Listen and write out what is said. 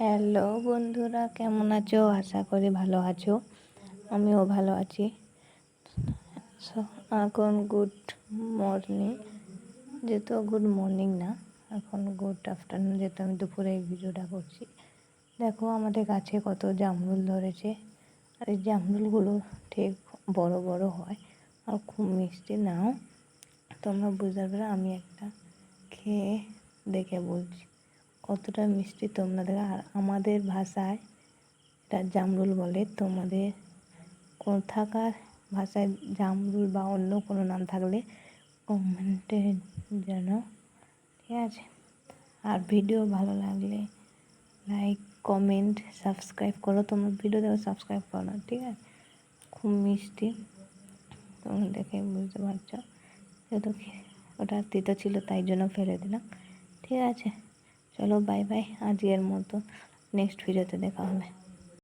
Hello বন্ধুরা, কেমন আছো? আশা করি ভালো আছো। আমিও ভালো আছি। এখন গুড মর্নিং, যেহেতু গুড মর্নিং না, এখন গুড আফটারনুন, যেহেতু আমি দুপুরে এই ভিডিওটা করছি। দেখো আমাদের গাছে কত জামরুল ধরেছে। আর এই জামরুলগুলো ঠিক বড় বড় হয় আর খুব মিষ্টি। নাও তোমরা বুঝতে পারবে। আমি একটা খেয়ে দেখে বলছি কতটা মিষ্টি তোমরা দেখো। আর আমাদের ভাষায় এটা জামরুল বলে, তোমাদের কোথাকার ভাষায় জামরুল বা অন্য কোনো নাম থাকলে কমেন্টে জানাও, ঠিক আছে? আর ভিডিও ভালো লাগলে লাইক, কমেন্ট, সাবস্ক্রাইব করো। তোমরা ভিডিও দেখো, সাবস্ক্রাইব করো না, ঠিক আছে? খুব মিষ্টি, তোমরা দেখে বুঝতে পারছো। যেহেতু ওটা তিতো ছিল তাই জন্য ফেলে দিলাম, ঠিক আছে? চলো বাই বাই, আজকের মতো নেক্সট ভিডিওতে দেখা হবে।